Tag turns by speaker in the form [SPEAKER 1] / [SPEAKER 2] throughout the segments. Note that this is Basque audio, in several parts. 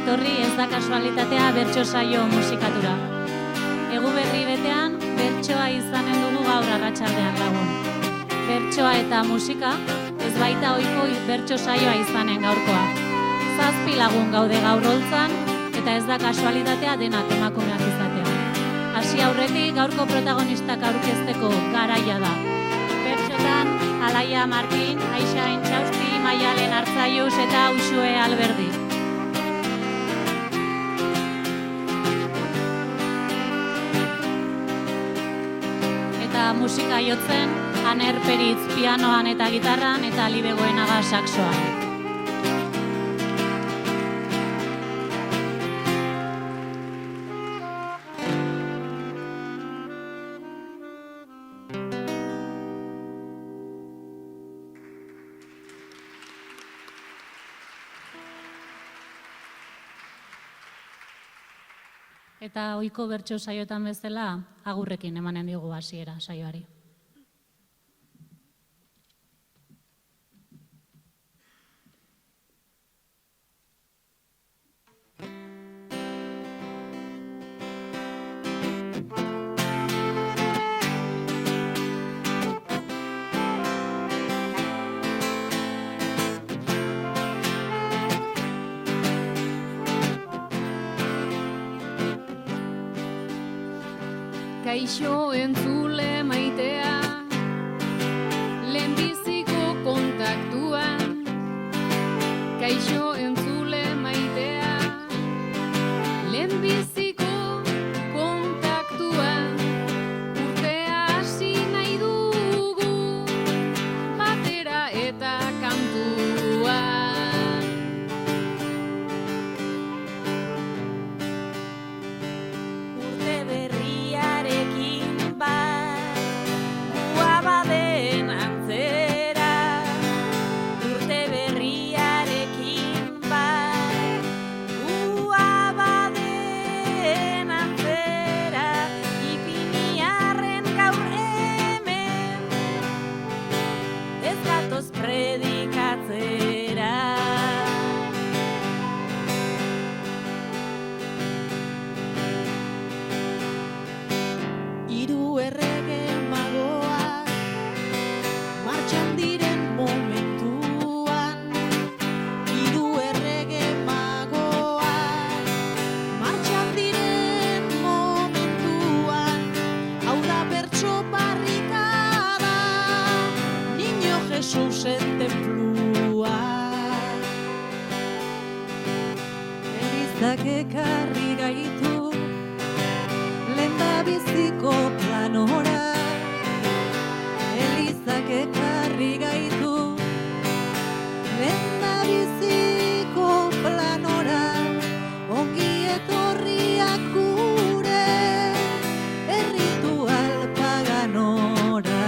[SPEAKER 1] etorri ez da kasualitatea bertso saio musikatura. Egu berri betean, bertsoa izanen dugu gaur arratsaldean lagun. Bertsoa eta musika ez baita ohiko bertso saioa izanen gaurkoa. 7 lagun gaude gaur holtzan, eta ez da kasualitatea denak emakumeak izatea. Hasi aurretik gaurko protagonistak aurkezteko garaia da. Bertsotan, Alaia Martin, Aixa Intxausti, Maialen Artzaius eta Uxue Alberdi. Eta musika jotzen, Aner Peritz pianoan eta gitarran eta Libe Goenaga saxoan. Eta ohiko bertso saioetan bezala, agurrekin emanen diogu hasiera saioari.
[SPEAKER 2] Kaixo entzule maitea, lehenbiziko kontaktuan. Kaixo entzule maitea, lehenbiziko kontaktuan. Urtea hasi nahi dugu, batera eta kantuan.
[SPEAKER 3] Ekarri gaitu lehendabiziko planora. Elizak ekarri gaitu lehendabiziko planora. Ongi etorriak gure erritual paganora.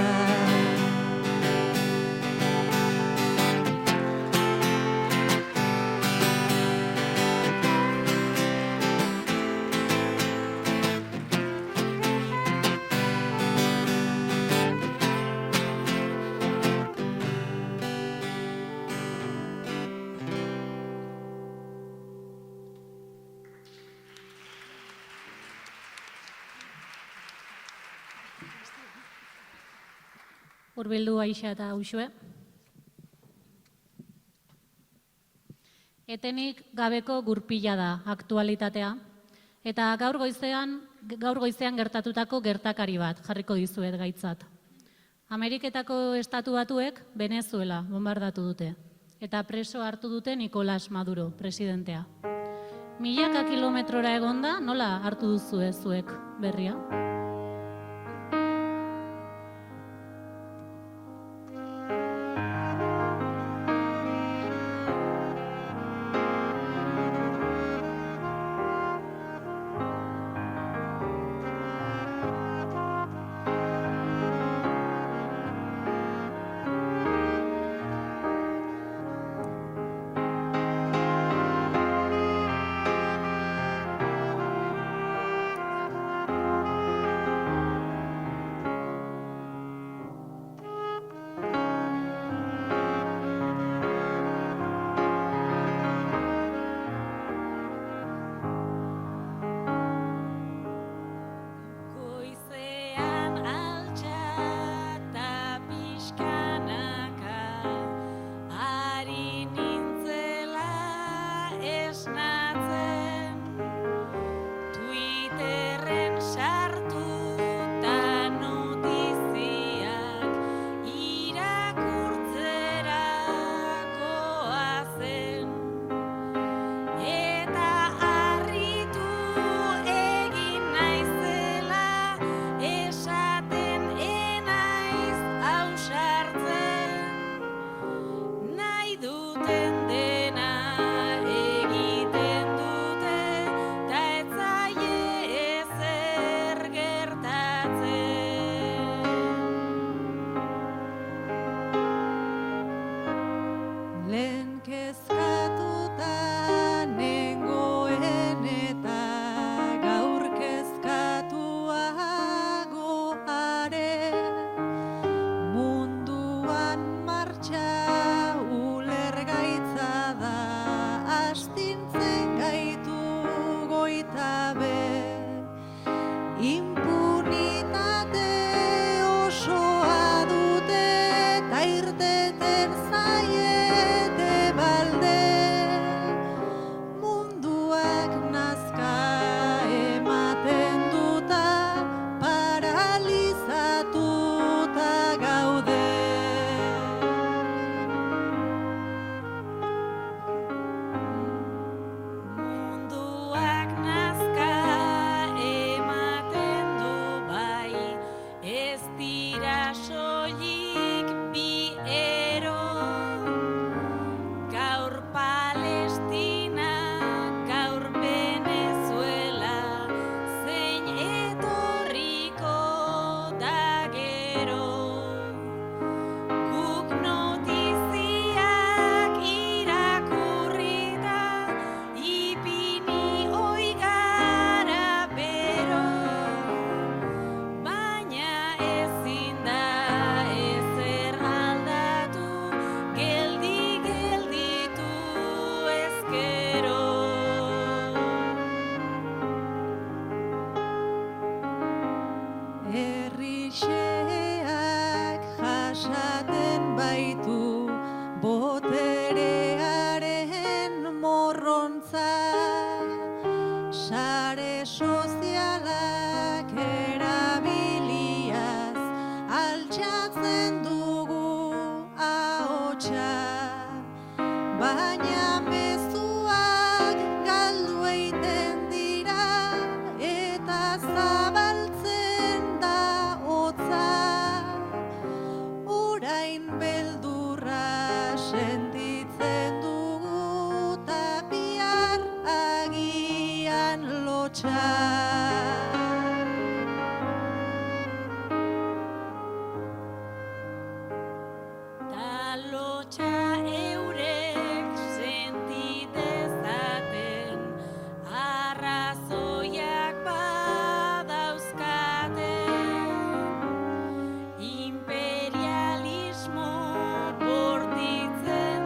[SPEAKER 1] Hurbildu Aixa eta Uxue. Etenik gabeko gurpila da aktualitatea. Eta gaur goizean gertatutako gertakari bat jarriko dizuet gaitzat. Ameriketako estatu batuek Venezuela bombardatu dute. Eta preso hartu dute Nicolás Maduro, presidentea. Milaka kilometrora egonda, nola hartu duzue zuek berria?
[SPEAKER 4] egiten dena egiten dute, ta ez zaie ezer gertatzen.
[SPEAKER 3] Lehen kezkatuta nengoen eta gaur kezkatuago are. Munduan martxa ulergaitza da, astintzen gaitu goita be. Impunitate osoa dute ta irteten zaiete balde. Munduak nazka ematen duta, paralizatuta gaude.
[SPEAKER 4] Munduak nazka ematen du bai, ez dira soilik bi ero. Gaur Palestina, gaur Venezuela, zein etorriko da gero. Guk notiziak irakurrita, ipini ohi gara bero, baina ezin da ezer aldatu, gelditu ezkero. Herrixeak jasaten baitu boterearen morrontza, sare sozialak erabiliaz altxatzen dugu ahotsa, baina mezuak galdu egiten dira eta zabaltzen da hotza. Orain beldurra sentitzen dugu ta bihar agian lotsa. Ta lotsa eurek sentidezaten, arrazoiak badauzkaten. Imperialismo bortitzen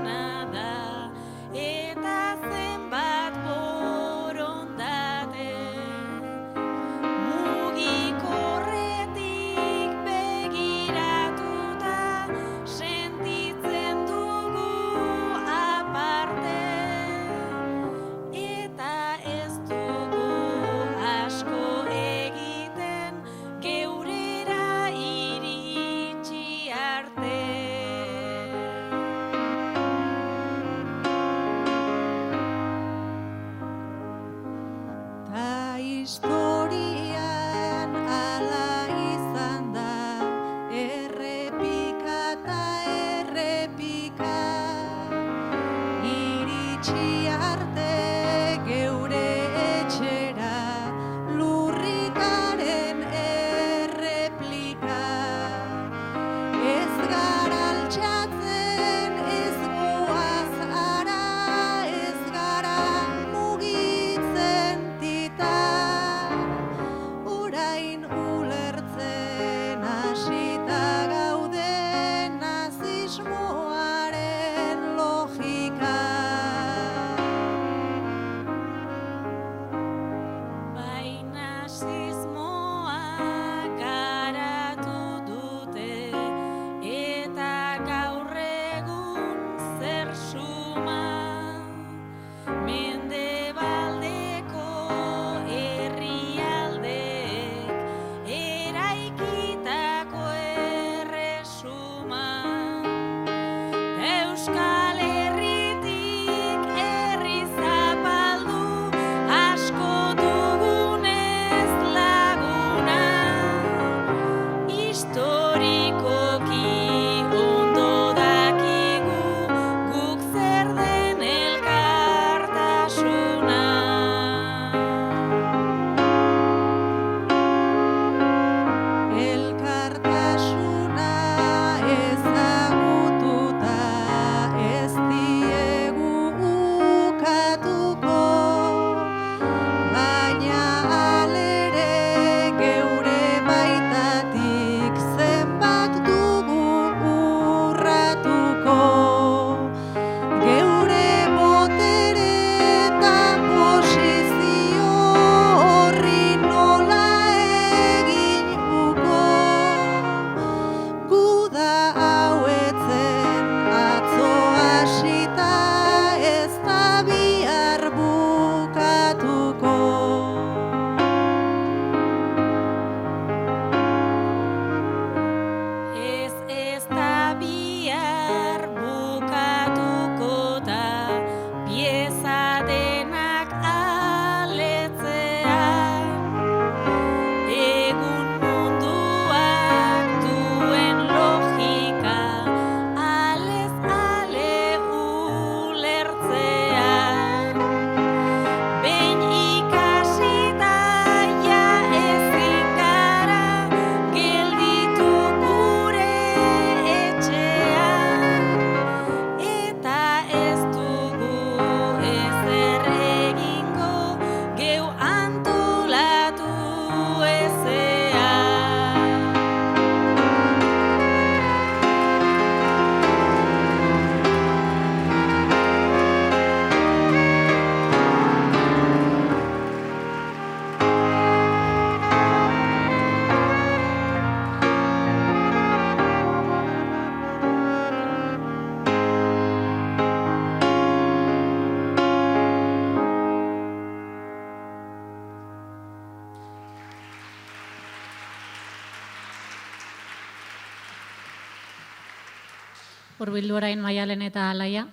[SPEAKER 1] hurbildu orain Maialen eta Alaia.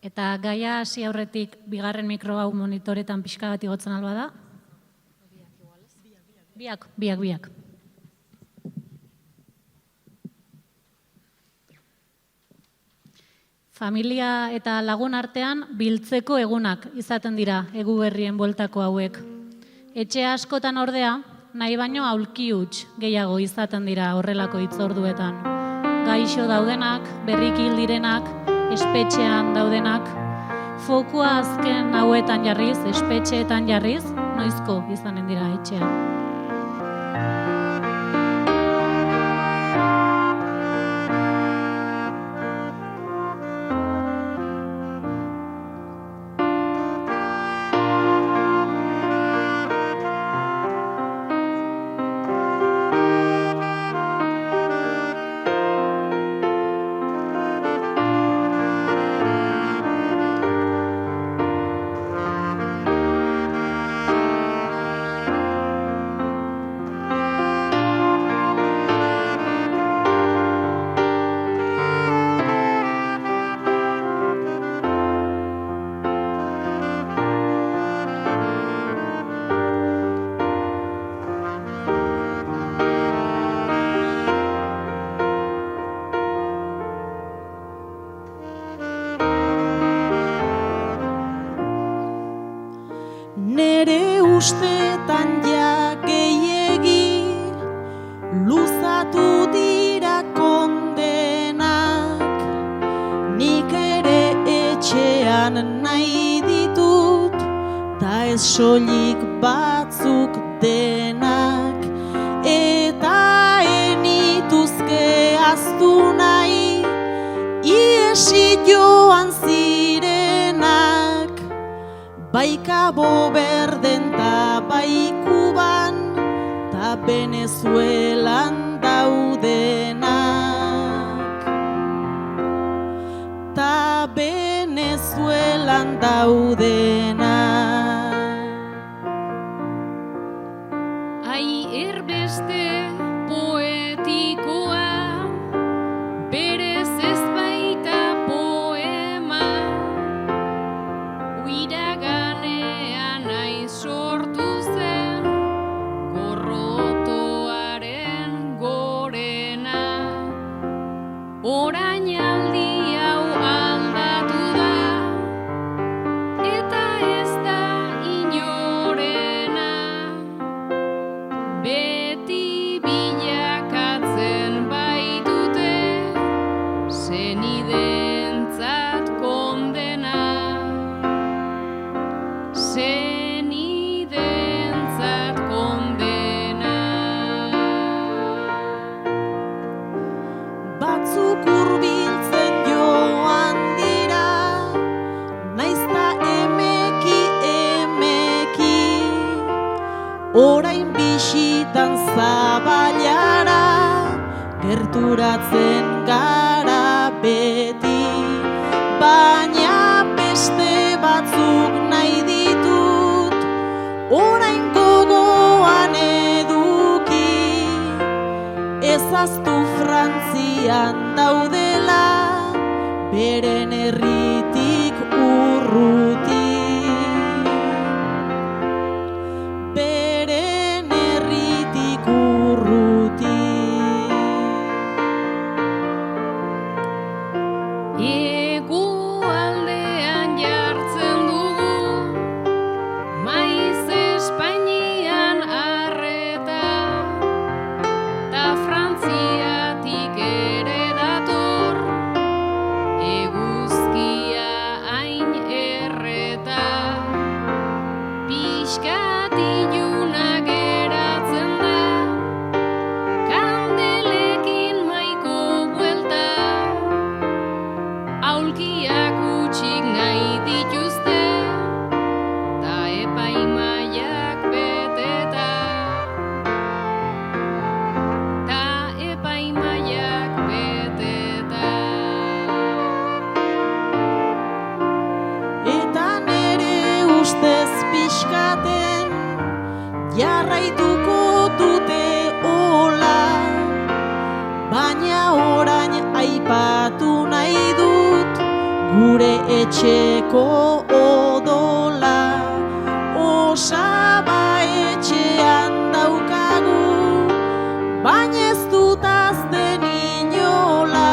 [SPEAKER 1] Eta gaia hasi aurretik bigarren mikro hau monitoretan pixka bat igotzen alba da. Biak. Familia eta lagun artean biltzeko egunak izaten dira Eguberrien bueltako hauek. Etxe askotan ordea, nahi baino aulki huts gehiago izaten dira horrelako hitzorduetan. Gaixo daudenak, berriki hil direnak, espetxean daudenak, fokua azken hauetan jarriz, espetxeetan jarriz, noizko izanen dira etxean.
[SPEAKER 3] Nere ustetan ja gehiegi luzatu dira kondenak, nik ere etxean nahi ditut, ta ez soilik batzuk denak, eta enituzke aztu nahi, iesi joan zirenak, bai Cabo Verden ta bai Kuban, ta Venezuelan daudenak. Ta Venezuelan daudenak.
[SPEAKER 2] Ai erbeste poetikoa, berez ez baita poema, uiraganean aiz sortu zen, gorrotoaren gorena. Orain aldi hau aldatu da, eta ez da inorena. Beti bilakatzen baitute, senideentzat kondena. Senideentzat kondena.
[SPEAKER 3] Batzuk hurbiltzen joan dira, naizta emeki, orain bisitan zabailara, gerturatzen gara beti, baina beste batzuk nahi ditut, orain gogoan eduki, ezaztu Frantzian daudela, beren herritik urruti. Beren herritik urruti.
[SPEAKER 2] Hegoaldean jartzen dugu, maiz Espainian arreta, ta Frantziatik ere dator, eguzkia hain erreta. Pixkat iluna geratzen da, kandelekin maiko buelta, aulkiak utxik nahi dituzte, ta epaimaiak beteta. Ta epaimaiak beteta.
[SPEAKER 3] Eta nere ustez pixkaten jarraituko dute hola, baina orain aipatu nahi gure etxeko odola, osaba etxean daukagu, baina ez dut azten inola,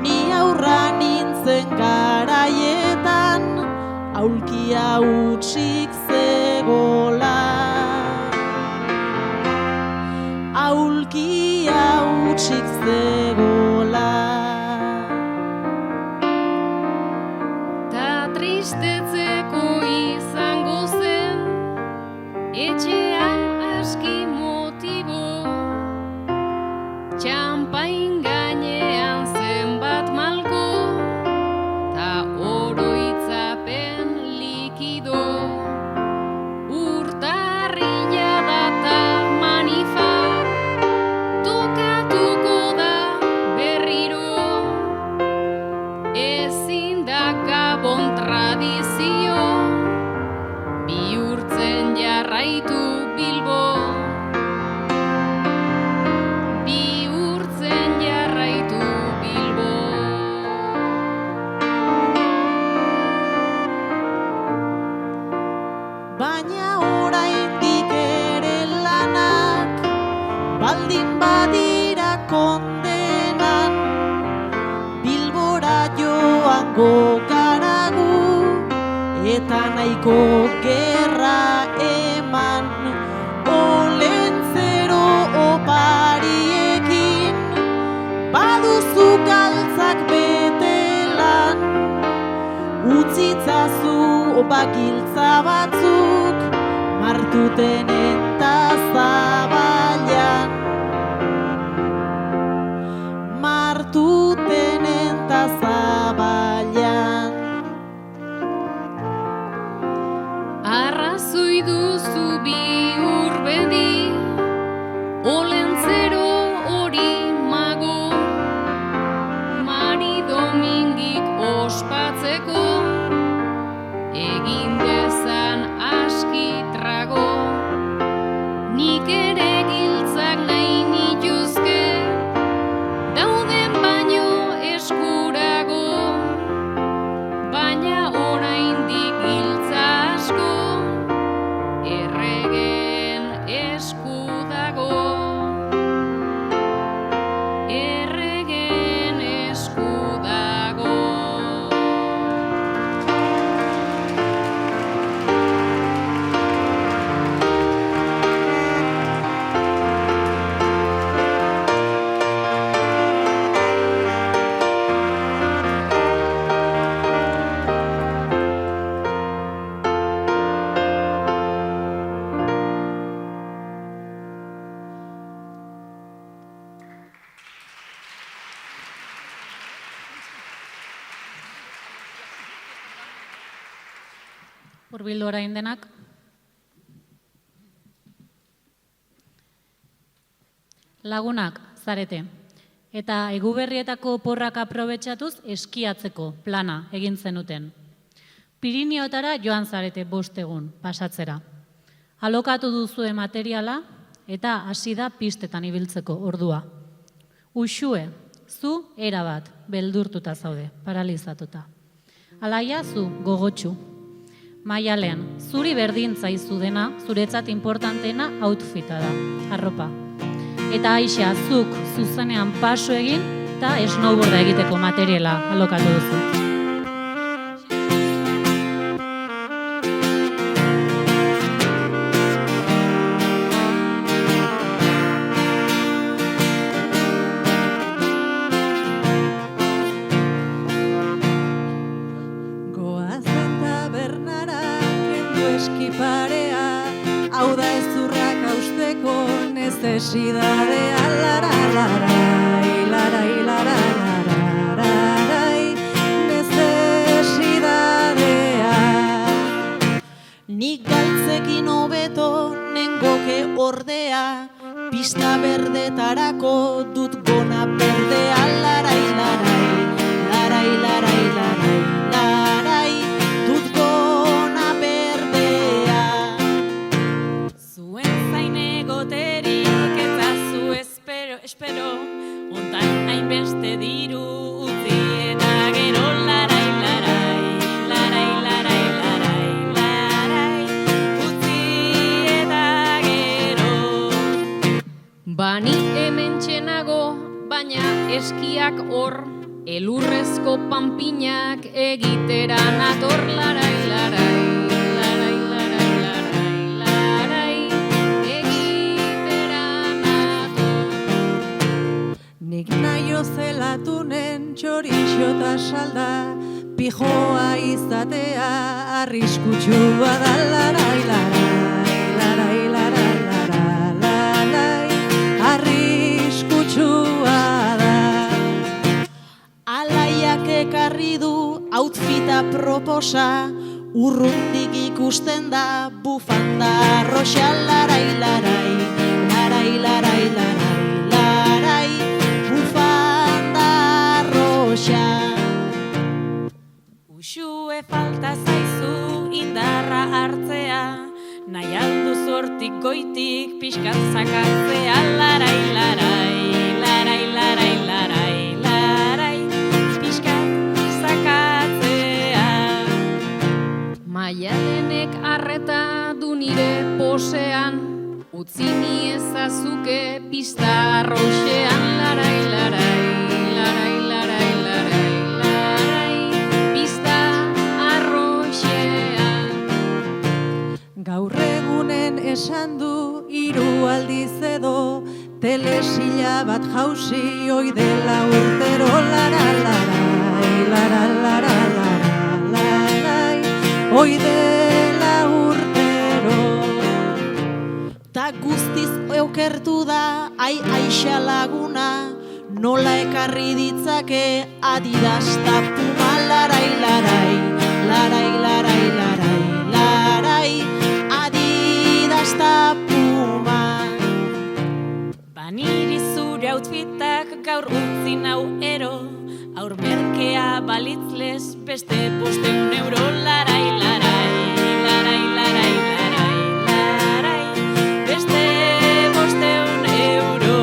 [SPEAKER 3] ni aurra nintzen garaietan, aulkia hutsik zegola. Aulkia hutsik zegola.
[SPEAKER 2] Ta tristetzeko izango zen, etxea aski motibo, txampain gainean zenbat malko, ta oroitzapen likido, urtarrila data manifa, tokatuko da berriro, ezin da gabon tradizio, bihurtzen jarraitu Bilbo, bihurtzen jarraitu Bilbo.
[SPEAKER 3] Baina oraindik ere lanak, baldin badira kondenan, Bilbora joango garagu, eta nahiko gerra eman, olentzero opariekin, baduzu galtzak betelan, utzitzazu bakiltza batzuk, martutenen ta zabailan, martutenen ta zabailan.
[SPEAKER 2] Arrazoi duzu bihur bedi, olentzero hori mago, Mari Domingik ospatzeko, egin dezan aski trago, nik ere giltzak nahi nituzke, dauden baino eskurago, baina oraindik giltza asko, erregen esku dago, erregen esku dago.
[SPEAKER 1] Hurbildu orain denak. Lagunak zarete. Eta Eguberrietako porrak aprobetxatuz eskiatzeko plana egin zenuten. Pirineotara joan zarete 5 egun pasatzera. Alokatu duzue materiala eta hasi da pistetan ibiltzeko ordua. Uxue, zu erabat beldurtuta zaude, paralizatuta. Alaia zu gogotsu. Maialen, zuri berdin zaizu dena, zuretzat importanteena outfita da, arropa. Eta Aixa, zuk zuzenean paso egin eta snowboarda egiteko materiala alokatu duzu.
[SPEAKER 3] Goazen tabernara, kendu eskiparea, hau da ezurrak hausteko necesidadea, laralarai, larai, laralarai, necesidadea. Nik galtzekin hobeto nengoke ordea, pista berdetarako dut gona berdea, larai, larai, larai, larai, larai, larai, dut gona berdea.
[SPEAKER 1] Zuen zain egoterik eta zu espero, ontan hainbeste diru utzi eta gero
[SPEAKER 2] elurrezko panpinak egitera nator larai, larai, larai, larai, larai, larai, egitera nator.
[SPEAKER 4] Nik naio zelatunen txorixo ta salda, pijoa izatea arriskutsua da larai, larai, larai, larai, larai, larai, arriskutsua da.
[SPEAKER 3] Alaiak ekarri du outfita proposa, urrundik ikusten da bufanda arroxa, larai, larai, larai, larai, larai, larai, bufanda arroxa.
[SPEAKER 1] Uxue falta zaizu indarra hartzea, nahi alduzu hortik goitik pixkat sakatzea, larai, larai, larai, larai, larai, larai, pixkat sakatzea.
[SPEAKER 2] Maialenek arreta du nire posean, utzi ni ezazuke pista arroxean, larai, larai, larai, larai, larai, larai, pista arroxean.
[SPEAKER 4] Gaur egunen esan du 3 aldiz edo, telesila bat jausi oi dela urtero, lara, larai, lara, lara, lara, larai, oi dela urtero.
[SPEAKER 3] Ta guztiz okertu da, aixa laguna, nola ekarri ditzake Adidas ta Puma, larai, larai, larai, larai, larai, larai, Adidas ta Puma.
[SPEAKER 1] Baniri zure outfitak gaur utzi nau ero, aur merkea balitzlez beste 500 euro, larai, larai, larai, larai, larai, larai, beste 500 euro.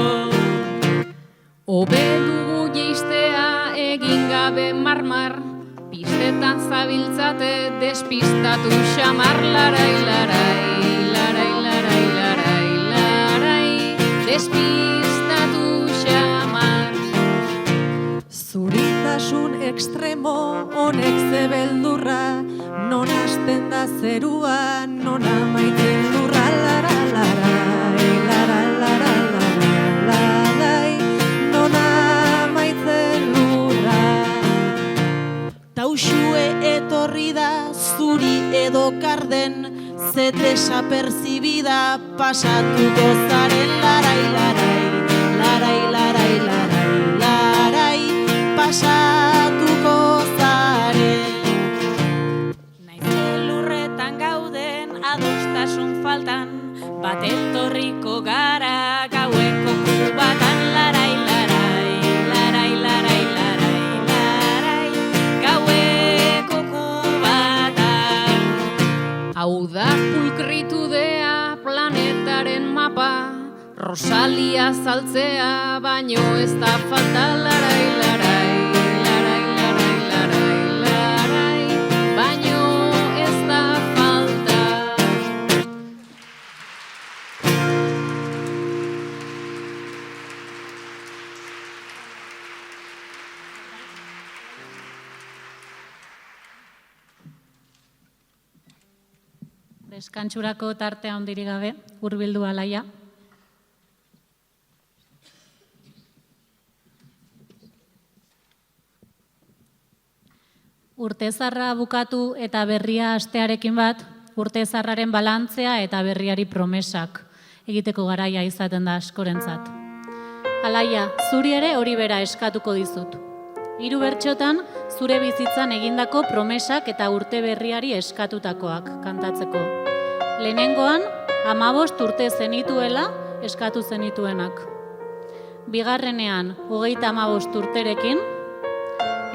[SPEAKER 2] Hobe dugu jeistea egin gabe marmar, pistetan zabiltzate despistatu xamar, larai, larai, larai, larai, larai, larai, despistatu xamar.
[SPEAKER 4] Zuritasun ekstremo honek zebeldurra, non hasten da zerua, non amaitzen lurra, lara, larai, lara, lara, lara, larai, non amaitzen lurra.
[SPEAKER 3] Tauxue etorri da zuri edo karden, ze desapercibida pasatuko zaren, larai, larai, larai, larai, larai, larai, pasatuko zaren.
[SPEAKER 1] Naiz elurretan gauden adostasun faltan, bat etorriko gara gaueko kubatan, larai, larai, larai, larai, larai, larai, gaueko kubatan.
[SPEAKER 2] Hau da pulkritudea planetaren mapa, Rosalia saltzea baino ez da falta, larai, larai, larai, larai, larai, larai, baino ez da falta.
[SPEAKER 1] Deskantsurako tartea handirik gabe, hurbildu Alaia. Urtezarra bukatu eta berria hastearekin bat, urtezarraren balantzea eta berriari promesak egiteko garaia izaten da askorentzat. Alaia, zuri ere hori bera eskatuko dizut. 3 bertxotan zure bizitzan egindako promesak eta urte berriari eskatutakoak kantatzeko. Lehenengoan, 15 urte zenituela eskatu zenituenak. Bigarrenean, 35 urterekin,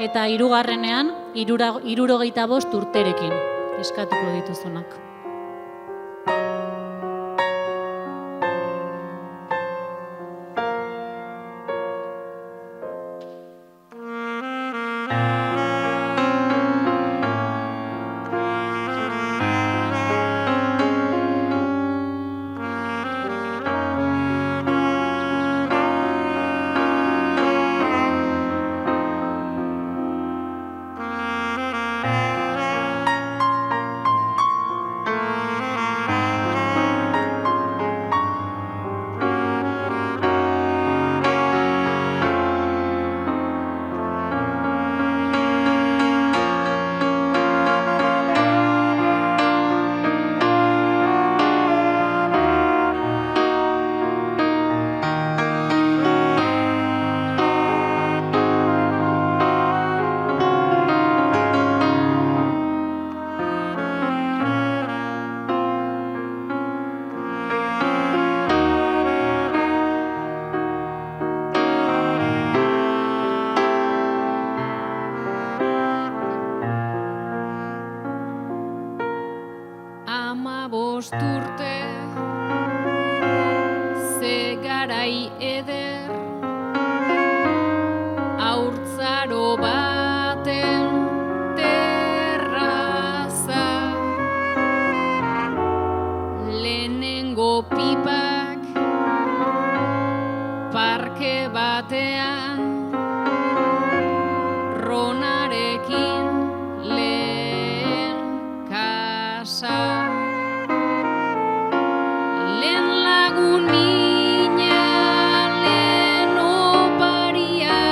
[SPEAKER 1] eta 3. 65 urterekin eskatuko dituzunak.
[SPEAKER 2] 5 urte, ze garai eder, haurtzaro baten terraza, lehenengo pipak parke batean, Ronarekin lehen kasa. Lehen lagun mina, lehen oparia,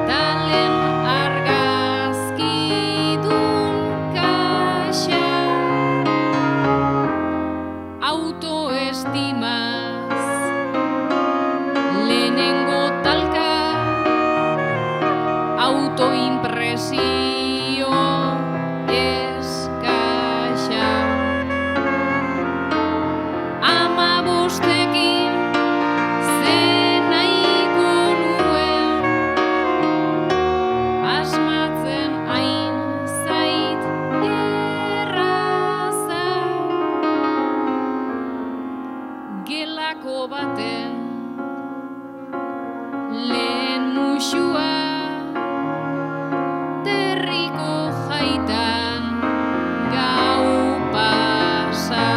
[SPEAKER 2] ta lehen argazkidun kaxa. Autoestimaz lehenengo talka, autoimpresio eskaxa. 15ekin ze nahiko nuen, asmatzen hain zait erraza. Gelako baten lehen musua, terriko jaitan gau pasa.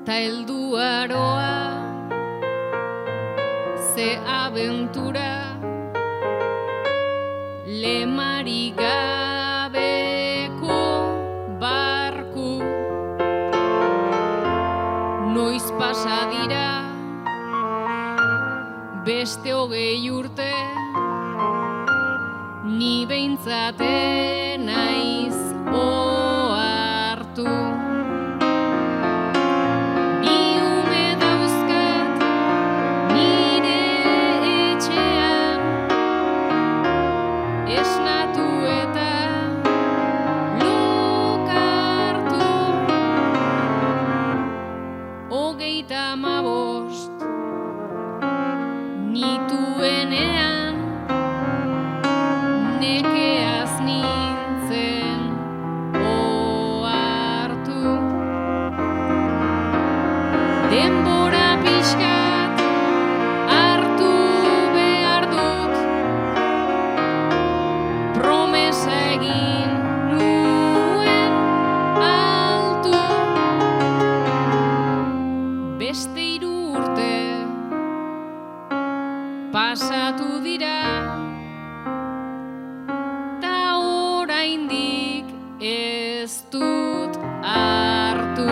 [SPEAKER 2] Ta heldu aroa, ze abentura, lemari gabeko barku. Noiz pasa dira, beste 20 urte, ni behintzat naiz ohartu. Bi ume dauzkat nire etxean, esnatu eta lokartu. 35 nituenean, nekeaz nintzen ohartu. Denbora pixkat hartu behar dut, promesa egin nuen altu. Beste 3 urte pasatu dira, ta oraindik ez dut hartu.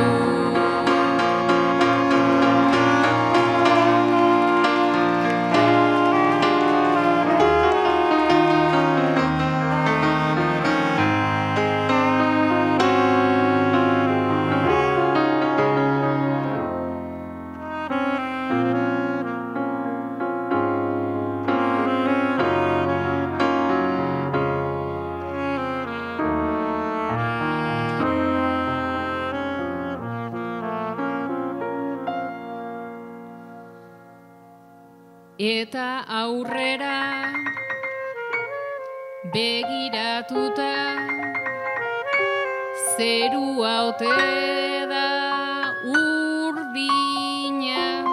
[SPEAKER 2] Eta aurrera begiratuta, zerua ote da urdina,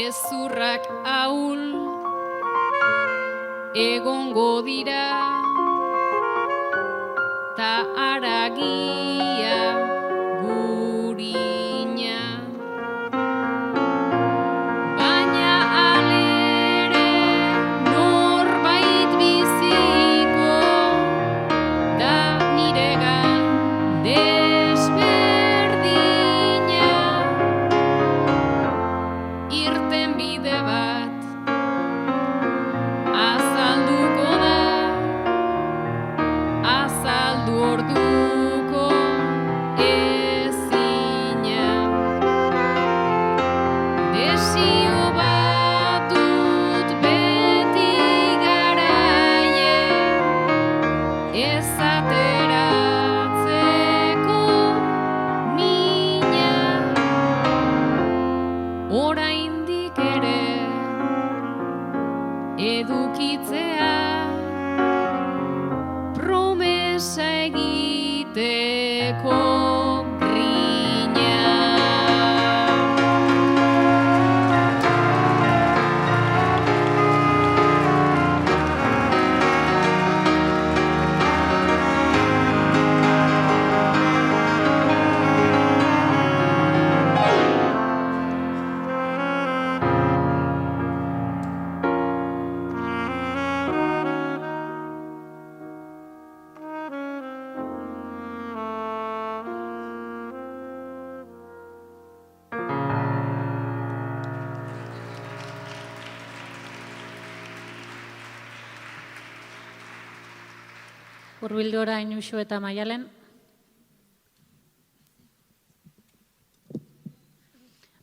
[SPEAKER 2] ezurrak ahul egongo dira, ta haragia gurina. Baina alere norbait biziko da niregan desberdina. Irten bide bat azalduko da, edukitzea, promesa egiteko grina.
[SPEAKER 1] Hurbildu orain Uxu eta Maialen.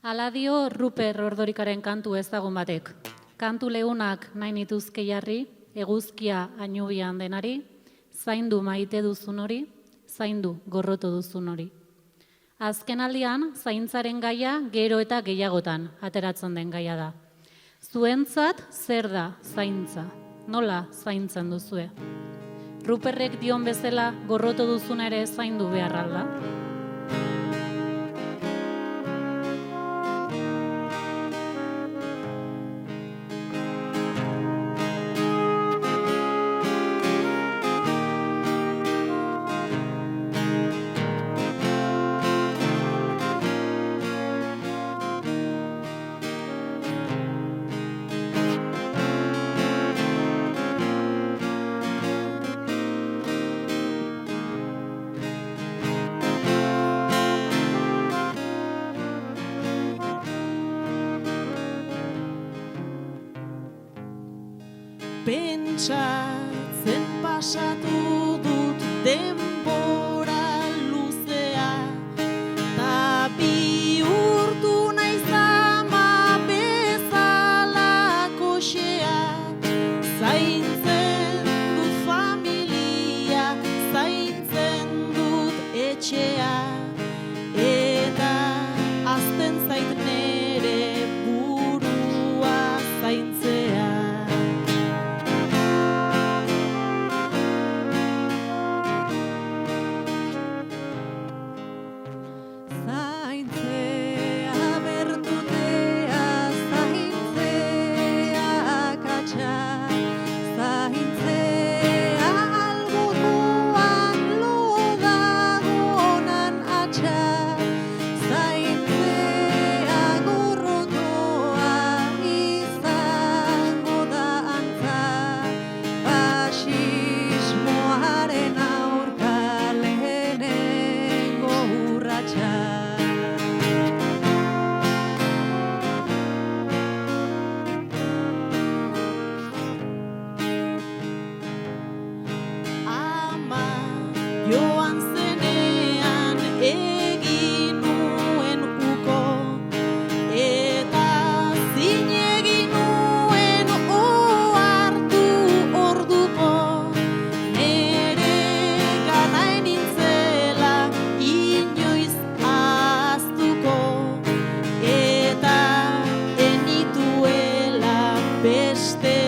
[SPEAKER 1] Hala dio Ruper Ordorikaren kantu ezagun batek. Kantu lehunak nahi nituzke jarri, eguzkia ainubian denari, zaindu maite duzun hori, zaindu gorroto duzun hori. Azken aldian, zaintzaren gaia gero eta gehiagotan ateratzen den gaia da. Zuentzat zer da zaintza? Nola zaintzen duzue? Ruperrek dion bezala gorroto duzuna ere zaindu behar alda.
[SPEAKER 3] Pentsatzen pasatu dut denbora luzea, ta bihurtu naiz ama bezala koxea. Zaintzen dut familia, zaintzen dut etxea, eta azten zait nere burua zaintzea. Joan zenean egin nuen uko, eta zin egin nuen ohartu orduko, nere ganain nintzela inoiz ahaztuko, eta enituela beste